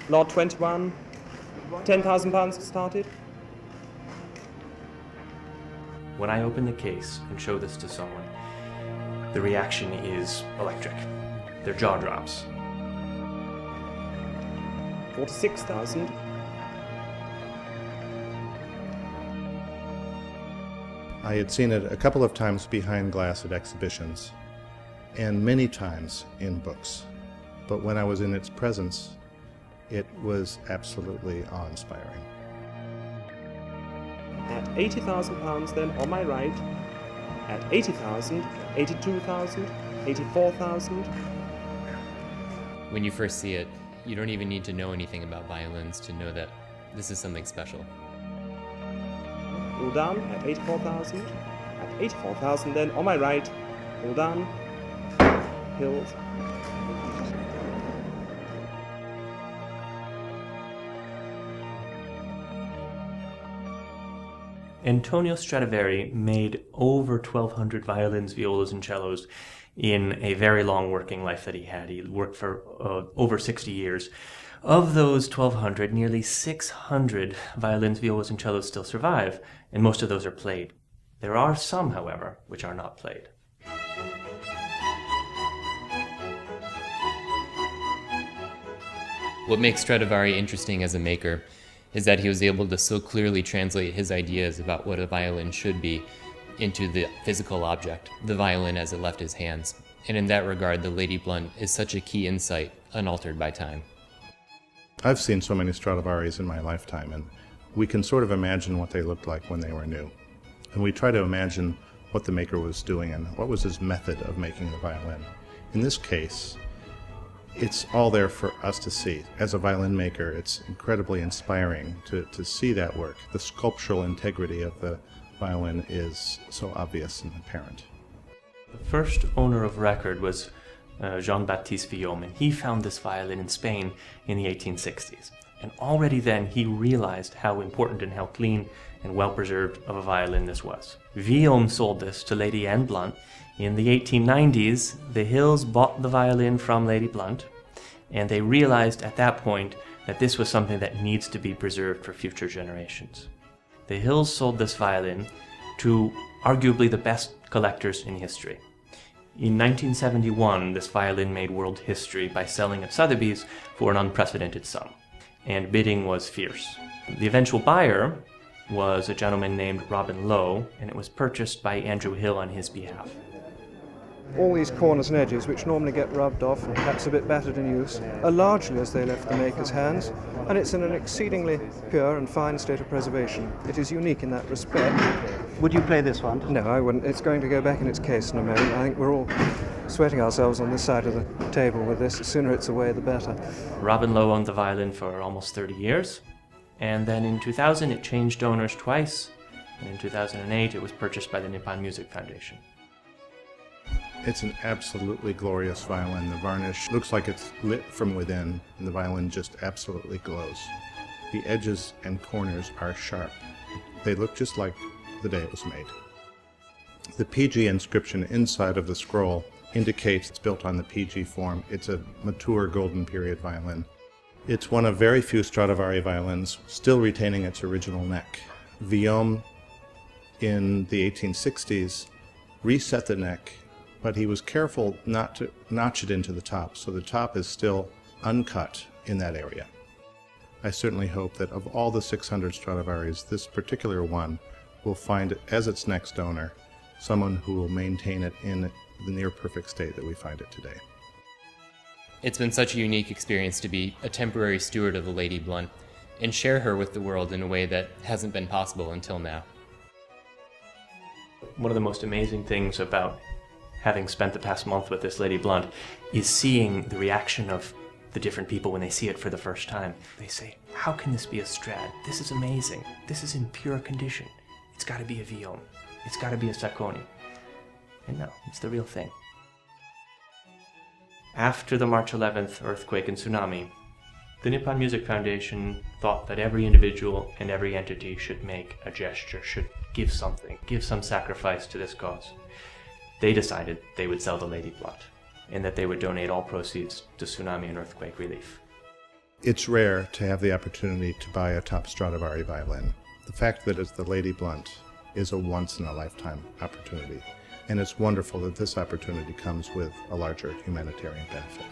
Lot 21, £10,000 started. When I open the case and show this to someone, the reaction is electric. Their jaw drops. 46,000. I had seen it a couple of times behind glass at exhibitions, and many times in books. But when I was in its presence, it was absolutely awe-inspiring. At £80,000 then on my right, at 80,000, 82,000, 84,000. When you first see it, you don't even need to know anything about violins to know that this is something special. All done at 84,000, at 84,000 then on my right, all done, hills. Antonio Stradivari made over 1,200 violins, violas, and cellos in a very long working life that he had. He worked for over 60 years. Of those 1,200, nearly 600 violins, violas, and cellos still survive, and most of those are played. There are some, however, which are not played. What makes Stradivari interesting as a maker is that he was able to so clearly translate his ideas about what a violin should be into the physical object, the violin as it left his hands. And in that regard, the Lady Blunt is such a key insight, unaltered by time. I've seen so many Stradivari's in my lifetime, and we can sort of imagine what they looked like when they were new. And we try to imagine what the maker was doing and what was his method of making the violin. In this case, it's all there for us to see. As a violin maker, it's incredibly inspiring to see that work. The sculptural integrity of the violin is so obvious and apparent. The first owner of record was Jean-Baptiste Vieuxtemps, and he found this violin in Spain in the 1860s. And already then he realized how important and how clean and well-preserved of a violin this was. Vieuxtemps sold this to Lady Anne Blunt. In the 1890s, the Hills bought the violin from Lady Blunt, and they realized at that point that this was something that needs to be preserved for future generations. The Hills sold this violin to arguably the best collectors in history. In 1971, this violin made world history by selling at Sotheby's for an unprecedented sum, and bidding was fierce. The eventual buyer was a gentleman named Robin Lowe, and it was purchased by Andrew Hill on his behalf. All these corners and edges, which normally get rubbed off and perhaps a bit battered in use, are largely as they left the maker's hands, and it's in an exceedingly pure and fine state of preservation. It is unique in that respect. Would you play this one? No, I wouldn't. It's going to go back in its case in a moment. I think we're all sweating ourselves on this side of the table with this. The sooner it's away, the better. Robin Lowe owned the violin for almost 30 years, and then in 2000 it changed owners twice, and in 2008 it was purchased by the Nippon Music Foundation. It's an absolutely glorious violin. The varnish looks like it's lit from within, and the violin just absolutely glows. The edges and corners are sharp. They look just like the day it was made. The PG inscription inside of the scroll indicates it's built on the PG form. It's a mature golden period violin. It's one of very few Stradivari violins still retaining its original neck. Vieuxtemps in the 1860s reset the neck, but he was careful not to notch it into the top, so the top is still uncut in that area. I certainly hope that of all the 600 Stradivari's, this particular one will find it as its next owner, someone who will maintain it in the near perfect state that we find it today. It's been such a unique experience to be a temporary steward of the Lady Blunt and share her with the world in a way that hasn't been possible until now. One of the most amazing things about having spent the past month with this Lady Blunt is seeing the reaction of the different people when they see it for the first time. They say, how can this be a Strad? This is amazing. This is in pure condition. It's got to be a Vieuxtemps. It's got to be a Sacconi. And no, it's the real thing. After the March 11th earthquake and tsunami, the Nippon Music Foundation thought that every individual and every entity should make a gesture, should give something, give some sacrifice to this cause. They decided they would sell the Lady Blunt, and that they would donate all proceeds to tsunami and earthquake relief. It's rare to have the opportunity to buy a top Stradivari violin. The fact that it's the Lady Blunt is a once-in-a-lifetime opportunity, and it's wonderful that this opportunity comes with a larger humanitarian benefit.